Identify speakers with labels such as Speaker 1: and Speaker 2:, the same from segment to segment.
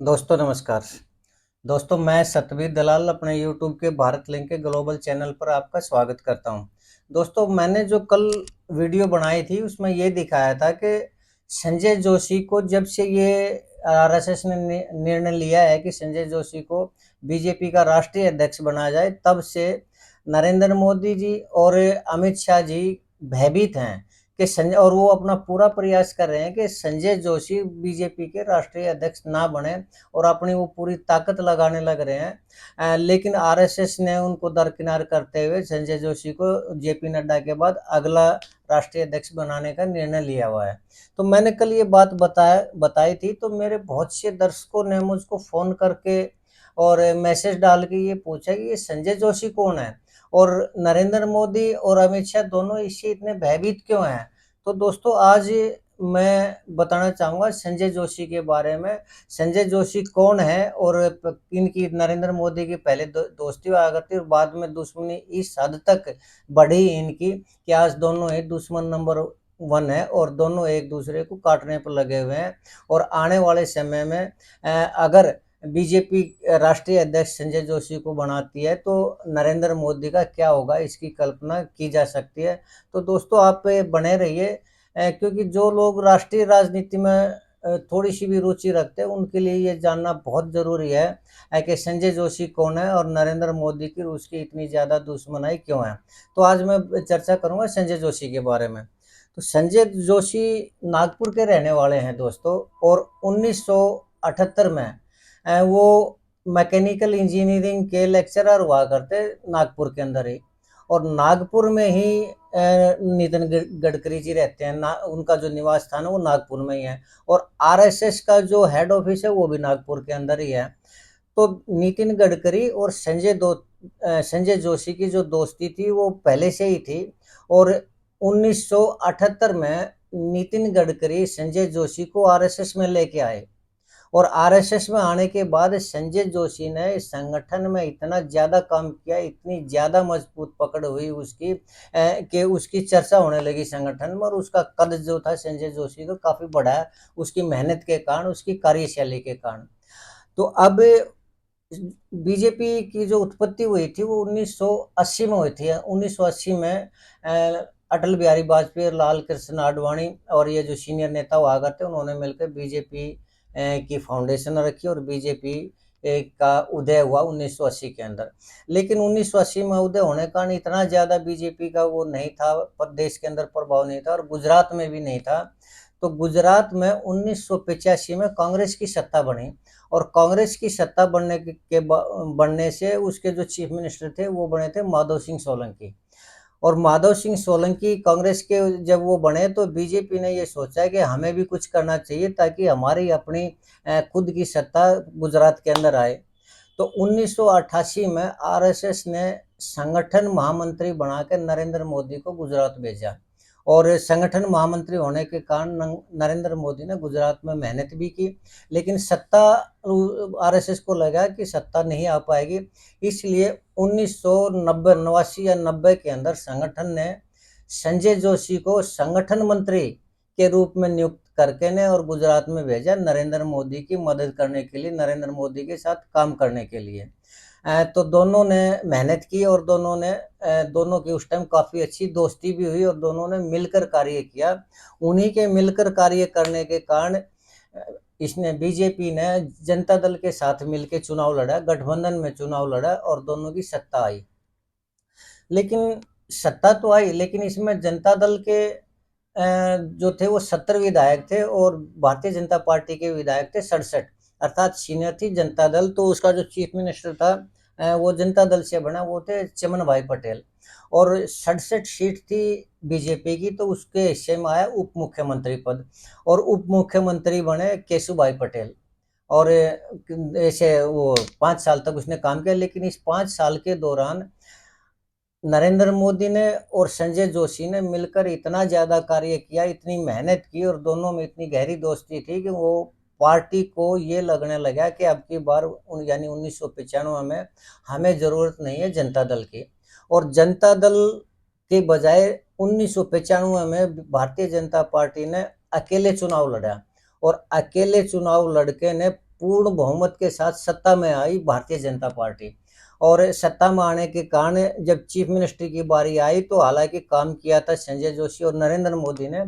Speaker 1: दोस्तों नमस्कार। दोस्तों मैं सतबीर दलाल अपने यूट्यूब के भारत लिंक के ग्लोबल चैनल पर आपका स्वागत करता हूं। दोस्तों मैंने जो कल वीडियो बनाई थी उसमें ये दिखाया था कि संजय जोशी को जब से ये आरएसएस ने निर्णय लिया है कि संजय जोशी को बीजेपी का राष्ट्रीय अध्यक्ष बनाया जाए, तब से नरेंद्र मोदी जी और अमित शाह जी भयभीत हैं कि संजय, और वो अपना पूरा प्रयास कर रहे हैं कि संजय जोशी बीजेपी के राष्ट्रीय अध्यक्ष ना बने और अपनी वो पूरी ताकत लगाने लग रहे हैं। लेकिन आरएसएस ने उनको दरकिनार करते हुए संजय जोशी को जेपी नड्डा के बाद अगला राष्ट्रीय अध्यक्ष बनाने का निर्णय लिया हुआ है। तो मैंने कल ये बात बताई थी, तो मेरे बहुत से दर्शकों ने मुझको फ़ोन करके और मैसेज डाल के ये पूछा कि ये संजय जोशी कौन है और नरेंद्र मोदी और अमित शाह दोनों इससे इतने भयभीत क्यों हैं। तो दोस्तों आज मैं बताना चाहूँगा संजय जोशी के बारे में। संजय जोशी कौन है और इनकी नरेंद्र मोदी की पहले दोस्ती हुआ करती और बाद में दुश्मनी इस हद तक बढ़ी इनकी कि आज दोनों ही दुश्मन नंबर 1 है और दोनों एक दूसरे को काटने पर लगे हुए हैं। और आने वाले समय में अगर बीजेपी राष्ट्रीय अध्यक्ष संजय जोशी को बनाती है तो नरेंद्र मोदी का क्या होगा इसकी कल्पना की जा सकती है। तो दोस्तों आप बने रहिए, क्योंकि जो लोग राष्ट्रीय राजनीति में थोड़ी सी भी रुचि रखते हैं उनके लिए ये जानना बहुत ज़रूरी है कि संजय जोशी कौन है और नरेंद्र मोदी की उसकी इतनी ज़्यादा दुश्मनाई क्यों है। तो आज मैं चर्चा करूंगा संजय जोशी के बारे में। तो संजय जोशी नागपुर के रहने वाले हैं दोस्तों, और 1978 में वो मैकेनिकल इंजीनियरिंग के लेक्चरर हुआ करते नागपुर के अंदर ही। और नागपुर में ही नितिन गडकरी जी रहते हैं ना, उनका जो निवास स्थान है वो नागपुर में ही है। और आरएसएस का जो हेड ऑफिस है वो भी नागपुर के अंदर ही है। तो नितिन गडकरी और संजय जोशी की जो दोस्ती थी वो पहले से ही थी। और 1978 में नितिन गडकरी संजय जोशी को आरएसएस में लेके आए और आरएसएस में आने के बाद संजय जोशी ने इस संगठन में इतना ज़्यादा काम किया, इतनी ज़्यादा मजबूत पकड़ हुई उसकी कि उसकी चर्चा होने लगी संगठन में। और उसका कद जो था संजय जोशी का काफ़ी बड़ा है, उसकी मेहनत के कारण, उसकी कार्यशैली के कारण। तो अब बीजेपी की जो उत्पत्ति हुई थी वो 1980 में हुई थी। 1980 में अटल बिहारी वाजपेयी, लाल कृष्ण आडवाणी और ये जो सीनियर नेता हुआ करते उन्होंने मिलकर बीजेपी की फाउंडेशन रखी और बीजेपी का उदय हुआ 1980 के अंदर। लेकिन 1980 में उदय होने का कारण इतना ज़्यादा बीजेपी का वो नहीं था, देश के अंदर प्रभाव नहीं था और गुजरात में भी नहीं था। तो गुजरात में 1985 में कांग्रेस की सत्ता बनी और कांग्रेस की सत्ता बनने से उसके जो चीफ मिनिस्टर थे वो बने थे माधव सिंह सोलंकी। और माधव सिंह सोलंकी कांग्रेस के जब वो बने तो बीजेपी ने ये सोचा कि हमें भी कुछ करना चाहिए ताकि हमारी अपनी खुद की सत्ता गुजरात के अंदर आए। तो 1988 में आरएसएस ने संगठन महामंत्री बनाकर नरेंद्र मोदी को गुजरात भेजा। और संगठन महामंत्री होने के कारण नरेंद्र मोदी ने गुजरात में मेहनत भी की, लेकिन सत्ता आरएसएस को लगा कि सत्ता नहीं आ पाएगी। इसलिए 1990 89 या 90 के अंदर संगठन ने संजय जोशी को संगठन मंत्री के रूप में नियुक्त करके ने और गुजरात में भेजा नरेंद्र मोदी की मदद करने के लिए, नरेंद्र मोदी के साथ काम करने के लिए। तो दोनों ने मेहनत की और दोनों की उस टाइम काफ़ी अच्छी दोस्ती भी हुई और दोनों ने मिलकर कार्य किया। उन्हीं के मिलकर कार्य करने के कारण इसने बीजेपी ने जनता दल के साथ मिलकर चुनाव लड़ा, गठबंधन में चुनाव लड़ा और दोनों की सत्ता आई। लेकिन सत्ता तो आई, लेकिन इसमें जनता दल के जो थे वो 70 विधायक थे और भारतीय जनता पार्टी के विधायक थे 67, अर्थात सीनियर थी जनता दल। तो उसका जो चीफ मिनिस्टर था वो जनता दल से बना, वो थे चमन भाई पटेल। और 67 सीट थी बीजेपी की, तो उसके हिस्से में आया उप मुख्यमंत्री पद और उप मुख्यमंत्री बने केशु भाई पटेल। और ऐसे वो 5 साल तक उसने काम किया। लेकिन इस 5 साल के दौरान नरेंद्र मोदी ने और संजय जोशी ने मिलकर इतना ज़्यादा कार्य किया, इतनी मेहनत की और दोनों में इतनी गहरी दोस्ती थी कि वो पार्टी को ये लगने लगा कि अब की बार यानी 1995 में हमें ज़रूरत नहीं है जनता दल की। और जनता दल के बजाय 1995 में भारतीय जनता पार्टी ने अकेले चुनाव लड़ा और अकेले चुनाव लड़के ने पूर्ण बहुमत के साथ सत्ता में आई भारतीय जनता पार्टी। और सत्ता में आने के कारण जब चीफ मिनिस्टर की बारी आई तो हालांकि काम किया था संजय जोशी और नरेंद्र मोदी ने,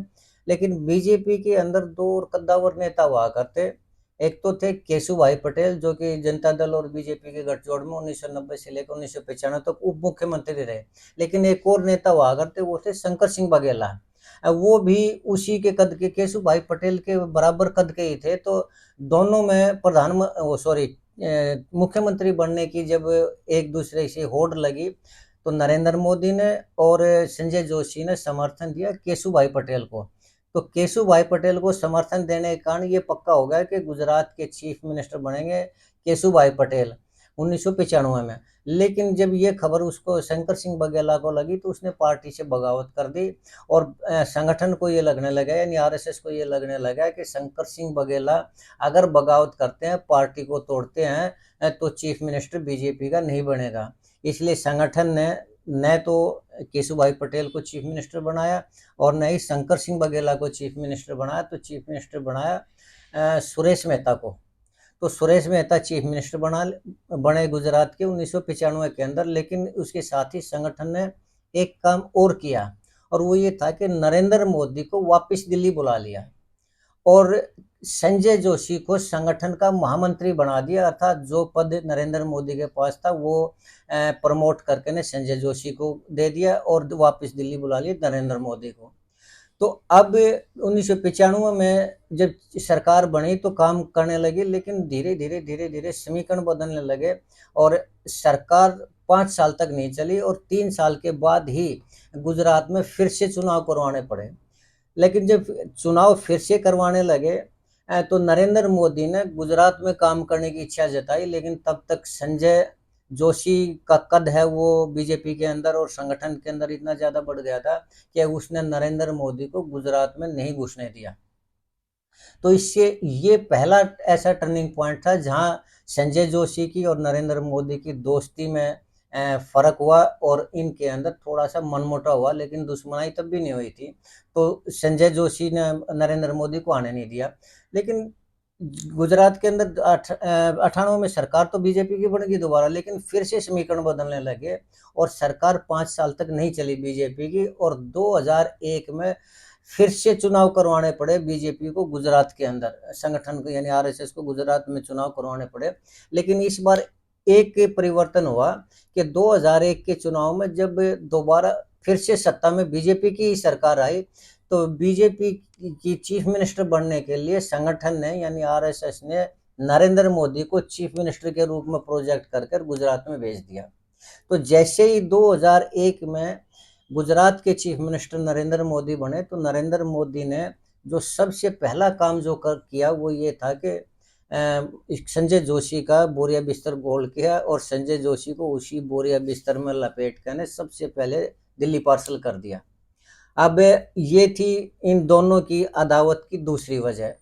Speaker 1: लेकिन बीजेपी के अंदर दो और कद्दावर नेता हुआ करते। एक तो थे केशुभाई पटेल, जो कि जनता दल और बीजेपी के गठजोड़ में 1990 से लेकर 1995 तक उप मुख्यमंत्री रहे। लेकिन एक और नेता हुआ करते, वो थे शंकर सिंह बघेला। वो भी उसी के कद के, केशुभाई पटेल के बराबर कद के ही थे। तो दोनों में मुख्यमंत्री बनने की जब एक दूसरे से होड़ लगी तो नरेंद्र मोदी ने और संजय जोशी ने समर्थन दिया केशुभाई पटेल को। तो केशुभाई पटेल को समर्थन देने के कारण ये पक्का हो गया कि गुजरात के चीफ मिनिस्टर बनेंगे केशुभाई पटेल 1995 में। लेकिन जब ये खबर उसको शंकर सिंह बघेला को लगी तो उसने पार्टी से बगावत कर दी और संगठन को ये लगने लगा, यानी आरएसएस को ये लगने लगा कि शंकर सिंह बघेला अगर बगावत करते हैं, पार्टी को तोड़ते हैं, तो चीफ मिनिस्टर बीजेपी का नहीं बनेगा। इसलिए संगठन ने न तो केशुभाई पटेल को चीफ मिनिस्टर बनाया और न ही शंकर सिंह बघेला को चीफ मिनिस्टर बनाया, तो चीफ मिनिस्टर बनाया सुरेश मेहता को। तो सुरेश मेहता चीफ मिनिस्टर बने गुजरात के 1995 के अंदर। लेकिन उसके साथ ही संगठन ने एक काम और किया, और वो ये था कि नरेंद्र मोदी को वापस दिल्ली बुला लिया और संजय जोशी को संगठन का महामंत्री बना दिया। अर्थात जो पद नरेंद्र मोदी के पास था वो प्रमोट करके ने संजय जोशी को दे दिया और वापस दिल्ली बुला लिया नरेंद्र मोदी को। तो अब 1995 में जब सरकार बनी तो काम करने लगी, लेकिन धीरे धीरे समीकरण बदलने लगे और सरकार 5 साल तक नहीं चली और 3 साल के बाद ही गुजरात में फिर से चुनाव करवाने पड़े। लेकिन जब चुनाव फिर से करवाने लगे तो नरेंद्र मोदी ने गुजरात में काम करने की इच्छा जताई, लेकिन तब तक संजय जोशी का कद है वो बीजेपी के अंदर और संगठन के अंदर इतना ज्यादा बढ़ गया था कि उसने नरेंद्र मोदी को गुजरात में नहीं घुसने दिया। तो इससे ये पहला ऐसा टर्निंग पॉइंट था जहां संजय जोशी की और नरेंद्र मोदी की दोस्ती में फर्क हुआ और इनके अंदर थोड़ा सा मनमुटाव हुआ, लेकिन दुश्मनाई तब भी नहीं हुई थी। तो संजय जोशी ने नरेंद्र मोदी को आने नहीं दिया। लेकिन गुजरात के अंदर 98 में सरकार तो बीजेपी की बन गई दोबारा, लेकिन फिर से समीकरण बदलने लगे और सरकार 5 साल तक नहीं चली बीजेपी की और 2001 में फिर से चुनाव करवाने पड़े बीजेपी को गुजरात के अंदर, संगठन को यानी आरएसएस को गुजरात में चुनाव करवाने पड़े। लेकिन इस बार एक परिवर्तन हुआ कि 2001 के चुनाव में जब दोबारा फिर से सत्ता में बीजेपी की सरकार आई तो बीजेपी की चीफ मिनिस्टर बनने के लिए संगठन ने यानी आरएसएस ने नरेंद्र मोदी को चीफ मिनिस्टर के रूप में प्रोजेक्ट कर गुजरात में भेज दिया। तो जैसे ही 2001 में गुजरात के चीफ मिनिस्टर नरेंद्र मोदी बने तो नरेंद्र मोदी ने जो सबसे पहला काम जो किया वो ये था कि संजय जोशी का बोरिया बिस्तर गोल किया और संजय जोशी को उसी बोरिया बिस्तर में लपेट कर सबसे पहले दिल्ली पार्सल कर दिया। अब ये थी इन दोनों की अदावत की दूसरी वजह,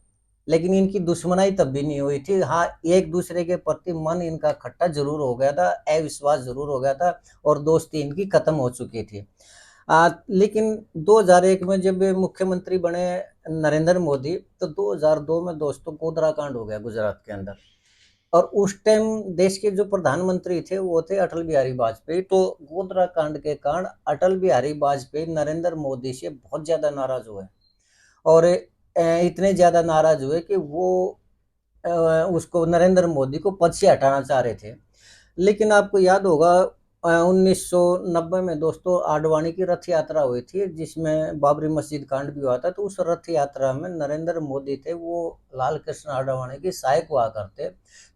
Speaker 1: लेकिन इनकी दुश्मनाई तब भी नहीं हुई थी। हाँ, एक दूसरे के प्रति मन इनका खट्टा जरूर हो गया था, अविश्वास जरूर हो गया था और दोस्ती इनकी खत्म हो चुकी थी। लेकिन 2001 में जब मुख्यमंत्री बने नरेंद्र मोदी तो 2002 में दोस्तों गोधरा कांड हो गया गुजरात के अंदर और उस टाइम देश के जो प्रधानमंत्री थे वो थे अटल बिहारी वाजपेयी। तो गोधरा कांड के कारण अटल बिहारी वाजपेयी नरेंद्र मोदी से बहुत ज्यादा नाराज हुए और इतने ज्यादा नाराज हुए कि वो उसको नरेंद्र मोदी को पद से हटाना चाह रहे थे। लेकिन आपको याद होगा 1990 में दोस्तों आडवाणी की रथ यात्रा हुई थी जिसमें बाबरी मस्जिद कांड भी हुआ था। तो उस रथ यात्रा में नरेंद्र मोदी थे वो लाल कृष्ण आडवाणी की सहायक हुआ करते।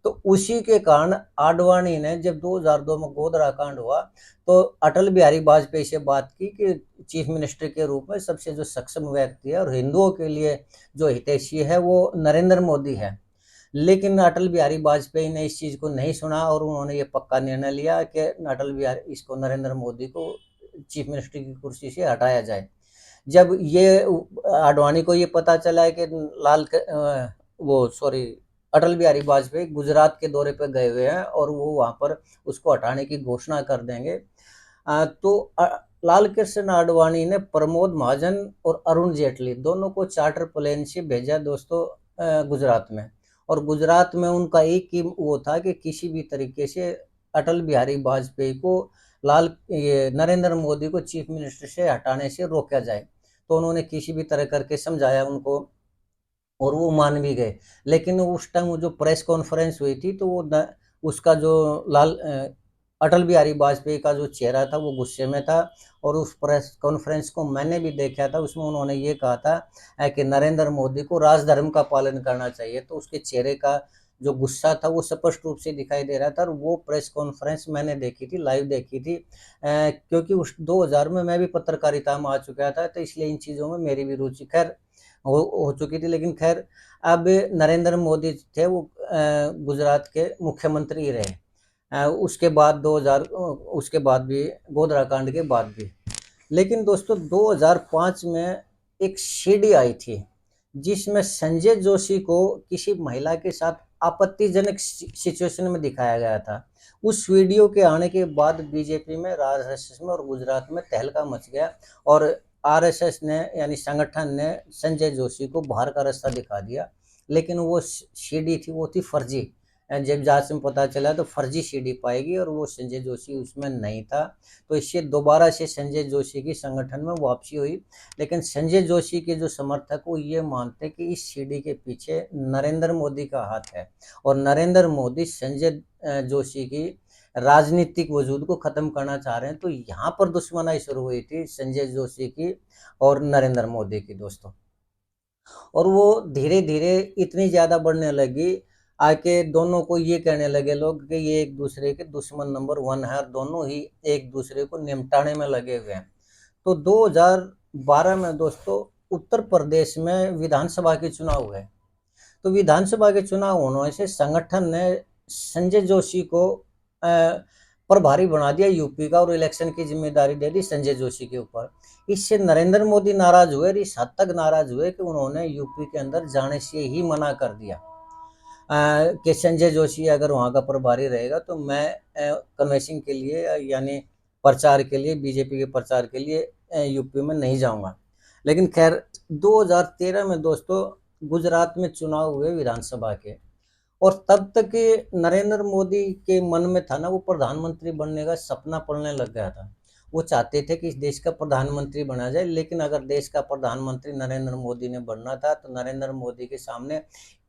Speaker 1: तो उसी के कारण आडवाणी ने जब 2002 में गोधरा कांड हुआ तो अटल बिहारी वाजपेयी से बात की कि चीफ मिनिस्टर के रूप में सबसे जो सक्षम व्यक्ति है और हिंदुओं के लिए जो हितैषी है वो नरेंद्र मोदी है। लेकिन अटल बिहारी वाजपेयी ने इस चीज को नहीं सुना और उन्होंने ये पक्का निर्णय लिया कि अटल बिहारी इसको नरेंद्र मोदी को चीफ मिनिस्टर की कुर्सी से हटाया जाए। जब ये आडवाणी को ये पता चला कि अटल बिहारी वाजपेयी गुजरात के दौरे पर गए हुए हैं और वो वहां पर उसको हटाने की घोषणा कर देंगे, तो लाल कृष्ण आडवाणी ने प्रमोद महाजन और अरुण जेटली दोनों को चार्टर प्लेन से भेजा दोस्तों गुजरात में। और गुजरात में उनका एक ही वो था कि किसी भी तरीके से अटल बिहारी वाजपेयी को ये नरेंद्र मोदी को चीफ मिनिस्टर से हटाने से रोका जाए। तो उन्होंने किसी भी तरह करके समझाया उनको और वो मान भी गए। लेकिन उस टाइम वो जो प्रेस कॉन्फ्रेंस हुई थी तो उसका जो अटल बिहारी वाजपेयी का जो चेहरा था वो गुस्से में था। और उस प्रेस कॉन्फ्रेंस को मैंने भी देखा था, उसमें उन्होंने ये कहा था कि नरेंद्र मोदी को राजधर्म का पालन करना चाहिए। तो उसके चेहरे का जो गुस्सा था वो स्पष्ट रूप से दिखाई दे रहा था। और वो प्रेस कॉन्फ्रेंस मैंने देखी थी, लाइव देखी थी, क्योंकि उस 2000 में मैं भी पत्रकारिता में आ चुका था, तो इसलिए इन चीज़ों में मेरी भी रुचि खैर हो चुकी थी। लेकिन खैर अब नरेंद्र मोदी थे वो गुजरात के मुख्यमंत्री रहे उसके बाद 2000 उसके बाद भी, गोधरा कांड के बाद भी। लेकिन दोस्तों 2005 में एक सीडी आई थी जिसमें संजय जोशी को किसी महिला के साथ आपत्तिजनक सिचुएशन में दिखाया गया था। उस वीडियो के आने के बाद बीजेपी में, आरएसएस में और गुजरात में तहलका मच गया और आरएसएस ने यानी संगठन ने संजय जोशी को बाहर का रास्ता दिखा दिया। लेकिन वो सीडी थी वो थी फर्जी। जब जांच में पता चला तो फर्जी सीडी पाएगी और वो संजय जोशी उसमें नहीं था। तो इससे दोबारा से संजय जोशी की संगठन में वापसी हुई। लेकिन संजय जोशी के जो समर्थक वो ये मानते कि इस सीडी के पीछे नरेंद्र मोदी का हाथ है और नरेंद्र मोदी संजय जोशी की राजनीतिक वजूद को खत्म करना चाह रहे हैं। तो यहाँ पर दुश्मनाई शुरू हुई थी संजय जोशी की और नरेंद्र मोदी की दोस्तों। और वो धीरे धीरे इतनी ज्यादा बढ़ने लगी आके दोनों को ये कहने लगे लोग कि ये एक दूसरे के दुश्मन नंबर 1 है और दोनों ही एक दूसरे को निपटाने में लगे हुए हैं। तो 2012 में दोस्तों उत्तर प्रदेश में विधानसभा के चुनाव हुए। तो विधानसभा के चुनाव होने से संगठन ने संजय जोशी को प्रभारी बना दिया यूपी का और इलेक्शन की जिम्मेदारी दे दी संजय जोशी के ऊपर। इससे नरेंद्र मोदी नाराज हुए, इस हद तक नाराज हुए कि उन्होंने यूपी के अंदर जाने से ही मना कर दिया कि संजय जोशी अगर वहाँ का प्रभारी रहेगा तो मैं कन्वेंसिंग के लिए यानी प्रचार के लिए, बीजेपी के प्रचार के लिए यूपी में नहीं जाऊंगा। लेकिन खैर 2013 में दोस्तों गुजरात में चुनाव हुए विधानसभा के और तब तक नरेंद्र मोदी के मन में था ना वो प्रधानमंत्री बनने का सपना पलने लग गया था। वो चाहते थे कि इस देश का प्रधानमंत्री बना जाए। लेकिन अगर देश का प्रधानमंत्री नरेंद्र मोदी ने बनना था तो नरेंद्र मोदी के सामने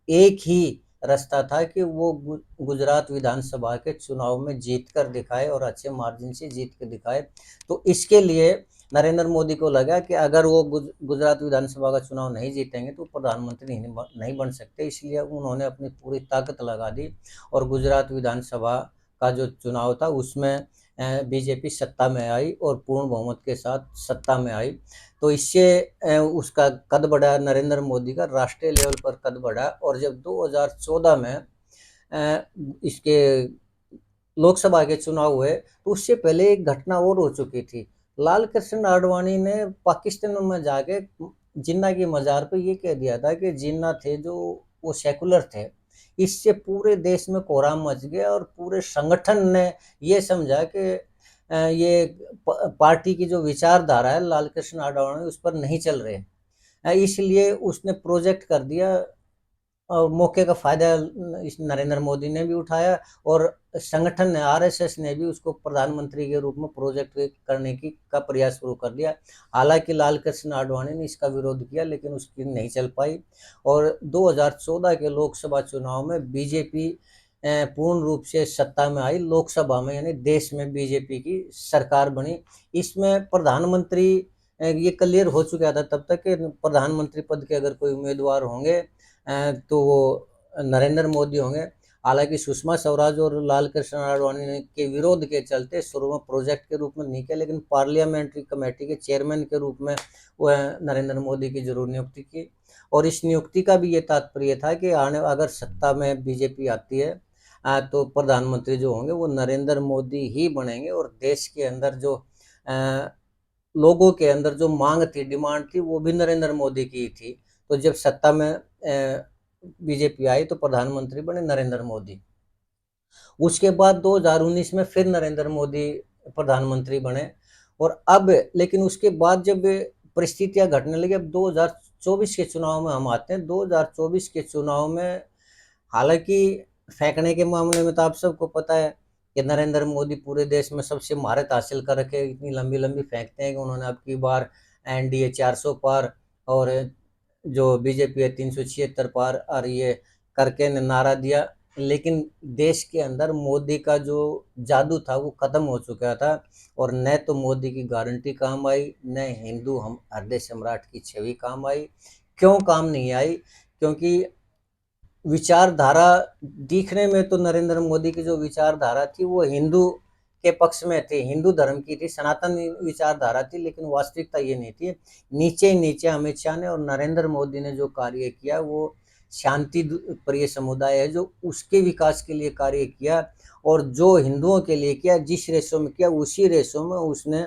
Speaker 1: एक ही रास्ता था कि वो गुजरात विधानसभा के चुनाव में जीत कर दिखाए और अच्छे मार्जिन से जीत कर दिखाए। तो इसके लिए नरेंद्र मोदी को लगा कि अगर वो गुजरात विधानसभा का चुनाव नहीं जीतेंगे तो प्रधानमंत्री नहीं बन सकते। इसलिए उन्होंने अपनी पूरी ताकत लगा दी और गुजरात विधानसभा का जो चुनाव था उसमें बीजेपी सत्ता में आई और पूर्ण बहुमत के साथ सत्ता में आई। तो इससे उसका कद बढ़ा, नरेंद्र मोदी का राष्ट्रीय लेवल पर कद बढ़ा। और जब 2014 में इसके लोकसभा के चुनाव हुए तो उससे पहले एक घटना और हो चुकी थी। लाल कृष्ण आडवाणी ने पाकिस्तान में जाके जिन्ना की मजार पे ये कह दिया था कि जिन्ना थे जो वो सेकुलर थे। इससे पूरे देश में कोहराम मच गया और पूरे संगठन ने ये समझा कि ये पार्टी की जो विचारधारा है लाल कृष्ण आडवाणी उस पर नहीं चल रहे। इसलिए उसने प्रोजेक्ट कर दिया और मौके का फायदा इस नरेंद्र मोदी ने भी उठाया और संगठन ने, आरएसएस ने भी उसको प्रधानमंत्री के रूप में प्रोजेक्ट करने की का प्रयास शुरू कर दिया। हालांकि लाल कृष्ण आडवाणी ने इसका विरोध किया लेकिन उसकी नहीं चल पाई। और 2014 के लोकसभा चुनाव में बीजेपी पूर्ण रूप से सत्ता में आई लोकसभा में, यानी देश में बीजेपी की सरकार बनी। इसमें प्रधानमंत्री ये क्लियर हो चुका था तब तक कि प्रधानमंत्री पद के अगर कोई उम्मीदवार होंगे तो वो नरेंद्र मोदी होंगे। हालांकि सुषमा स्वराज और लाल कृष्ण आडवाणी के विरोध के चलते शुरू में प्रोजेक्ट के रूप में नहीं किया, लेकिन पार्लियामेंट्री कमेटी के चेयरमैन के रूप में वह नरेंद्र मोदी की जरूर नियुक्ति की। और इस नियुक्ति का भी ये तात्पर्य था कि आने अगर सत्ता में बीजेपी आती है तो प्रधानमंत्री जो होंगे वो नरेंद्र मोदी ही बनेंगे। और देश के अंदर जो लोगों के अंदर जो मांग थी, डिमांड थी, वो भी नरेंद्र मोदी की थी। तो जब सत्ता में बीजेपी आई तो प्रधानमंत्री बने नरेंद्र मोदी। उसके बाद 2019 में फिर नरेंद्र मोदी प्रधानमंत्री बने। और अब लेकिन उसके बाद जब परिस्थितियां घटने लगी, अब 2024 के चुनाव में हम आते हैं। 2024 के चुनाव में हालांकि फेंकने के मामले में तो आप सबको पता है कि नरेंद्र मोदी पूरे देश में सबसे महारत हासिल कर रखे, इतनी लंबी लंबी फेंकते हैं कि उन्होंने अब की बार एनडीए 400 पार और जो बीजेपी है 376 पार और ये करके ने नारा दिया। लेकिन देश के अंदर मोदी का जो जादू था वो खत्म हो चुका था, और न तो मोदी की गारंटी काम आई, न हिंदू हम हृदय सम्राट की छवि काम आई। क्यों काम नहीं आई? क्योंकि विचारधारा दिखने में तो नरेंद्र मोदी की जो विचारधारा थी वो हिंदू के पक्ष में थी, हिंदू धर्म की थी, सनातन विचारधारा थी, लेकिन वास्तविकता ये नहीं थी। नीचे नीचे अमित शाह ने और नरेंद्र मोदी ने जो कार्य किया वो शांति प्रिय समुदाय है जो उसके विकास के लिए कार्य किया, और जो हिंदुओं के लिए किया, जिस रेशों में किया उसी रेशों में उसने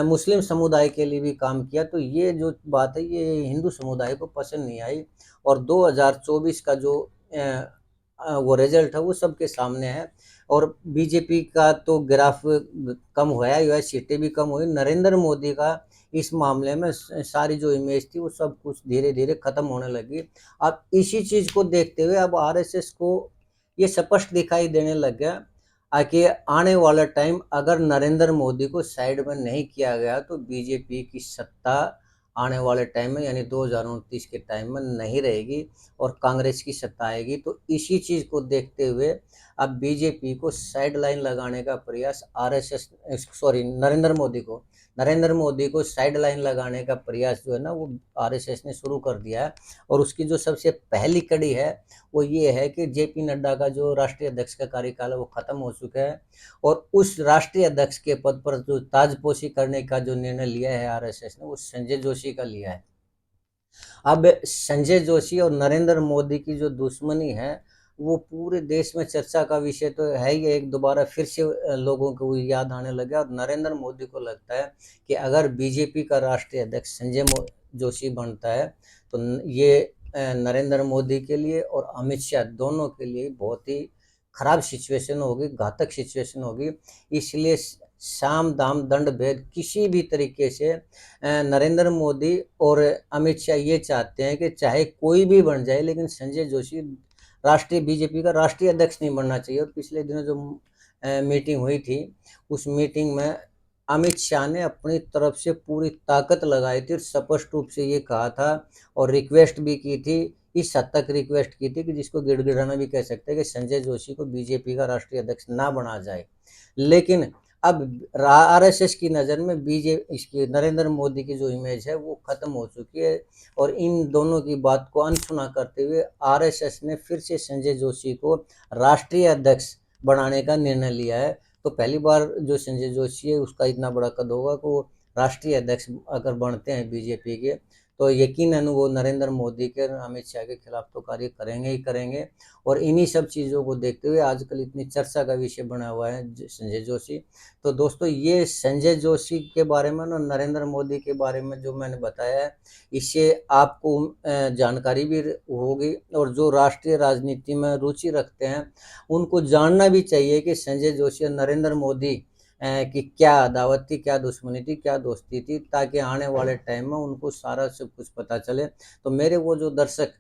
Speaker 1: मुस्लिम समुदाय के लिए भी काम किया। तो ये जो बात है ये हिंदू समुदाय को पसंद नहीं आई, और 2024 का जो वो रिजल्ट है वो सबके सामने है। और बीजेपी का तो ग्राफ कम हुआ ही हुआ, सीटें भी कम हुई। नरेंद्र मोदी का इस मामले में सारी जो इमेज थी वो सब कुछ धीरे धीरे खत्म होने लगी। अब इसी चीज को देखते हुए अब आरएसएस को ये स्पष्ट दिखाई देने लग गया कि आने वाला टाइम अगर नरेंद्र मोदी को साइड में नहीं किया गया तो बीजेपी की सत्ता आने वाले टाइम में यानी 2029 के टाइम में नहीं रहेगी और कांग्रेस की सत्ता आएगी। तो इसी चीज को देखते हुए अब बीजेपी को साइड लाइन लगाने का प्रयास आरएसएस नरेंद्र मोदी को साइड लाइन लगाने का प्रयास जो है ना वो आरएसएस ने शुरू कर दिया है। और उसकी जो सबसे पहली कड़ी है वो ये है कि जेपी नड्डा का जो राष्ट्रीय अध्यक्ष का कार्यकाल है वो खत्म हो चुका है, और उस राष्ट्रीय अध्यक्ष के पद पर जो ताजपोशी करने का जो निर्णय लिया है आरएसएस ने वो संजय जोशी का लिया है। अब संजय जोशी और नरेंद्र मोदी की जो दुश्मनी है वो पूरे देश में चर्चा का विषय तो है ही, एक दोबारा फिर से लोगों को याद आने लगा। और नरेंद्र मोदी को लगता है कि अगर बीजेपी का राष्ट्रीय अध्यक्ष संजय जोशी बनता है तो ये नरेंद्र मोदी के लिए और अमित शाह दोनों के लिए बहुत ही खराब सिचुएशन होगी, घातक सिचुएशन होगी। इसलिए साम दाम दंड भेद किसी भी तरीके से नरेंद्र मोदी और अमित शाह ये चाहते हैं कि चाहे कोई भी बन जाए लेकिन संजय जोशी राष्ट्रीय बीजेपी का राष्ट्रीय अध्यक्ष नहीं बनना चाहिए। और पिछले दिनों जो मीटिंग हुई थी उस मीटिंग में अमित शाह ने अपनी तरफ से पूरी ताकत लगाई थी, स्पष्ट रूप से ये कहा था और रिक्वेस्ट भी की थी, इस हद तक रिक्वेस्ट की थी कि जिसको गिड़गिड़ाना भी कह सकते हैं कि संजय जोशी को बीजेपी का राष्ट्रीय अध्यक्ष ना बना जाए। लेकिन अब आरएसएस की नज़र में इसकी नरेंद्र मोदी की जो इमेज है वो खत्म हो चुकी है, और इन दोनों की बात को अनसुना करते हुए आरएसएस ने फिर से संजय जोशी को राष्ट्रीय अध्यक्ष बनाने का निर्णय लिया है। तो पहली बार जो संजय जोशी है उसका इतना बड़ा कद होगा कि वो राष्ट्रीय अध्यक्ष अगर बनते हैं बीजेपी के तो यकीनन वो नरेंद्र मोदी के और अमित शाह के खिलाफ तो कार्य करेंगे ही करेंगे। और इन्हीं सब चीज़ों को देखते हुए आजकल इतनी चर्चा का विषय बना हुआ है संजय जोशी। तो दोस्तों ये संजय जोशी के बारे में और नरेंद्र मोदी के बारे में जो मैंने बताया है इससे आपको जानकारी भी होगी, और जो राष्ट्रीय राजनीति में रुचि रखते हैं उनको जानना भी चाहिए कि संजय जोशी और नरेंद्र मोदी कि क्या अदावत थी, क्या दुश्मनी थी, क्या दोस्ती थी, ताकि आने वाले टाइम में उनको सारा सब कुछ पता चले। तो मेरे वो जो दर्शक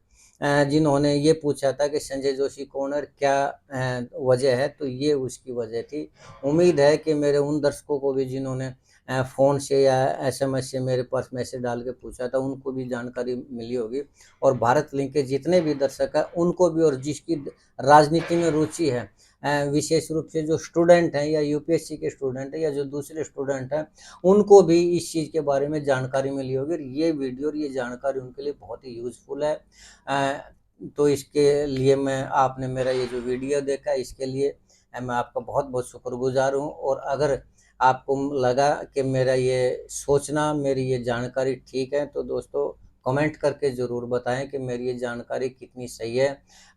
Speaker 1: जिन्होंने ये पूछा था कि संजय जोशी कौन है, क्या वजह है, तो ये उसकी वजह थी। उम्मीद है कि मेरे उन दर्शकों को भी जिन्होंने फ़ोन से या एसएमएस से मेरे पास मैसेज डाल के पूछा था उनको भी जानकारी मिली होगी, और भारत लिंक के जितने भी दर्शक हैं उनको भी, और जिसकी राजनीति में रुचि है विशेष रूप से जो स्टूडेंट हैं या यूपीएससी के स्टूडेंट हैं या जो दूसरे स्टूडेंट हैं उनको भी इस चीज़ के बारे में जानकारी मिली होगी। ये वीडियो और ये जानकारी उनके लिए बहुत ही यूज़फुल है। तो इसके लिए मैं आपने मेरा ये जो वीडियो देखा इसके लिए मैं आपका बहुत बहुत शुक्रगुजार हूँ। और अगर आपको लगा कि मेरा ये सोचना, मेरी ये जानकारी ठीक है तो दोस्तों कमेंट करके ज़रूर बताएं कि मेरी ये जानकारी कितनी सही है,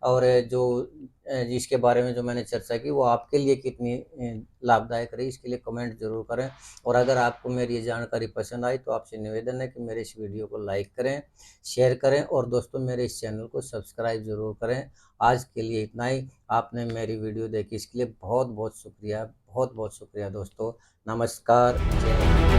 Speaker 1: और जो जिसके बारे में जो मैंने चर्चा की वो आपके लिए कितनी लाभदायक रही, इसके लिए कमेंट जरूर करें। और अगर आपको मेरी ये जानकारी पसंद आई तो आपसे निवेदन है कि मेरे इस वीडियो को लाइक करें, शेयर करें, और दोस्तों मेरे इस चैनल को सब्सक्राइब जरूर करें। आज के लिए इतना ही। आपने मेरी वीडियो देखी इसके लिए बहुत बहुत शुक्रिया, बहुत बहुत शुक्रिया दोस्तों। नमस्कार, जय हिंद।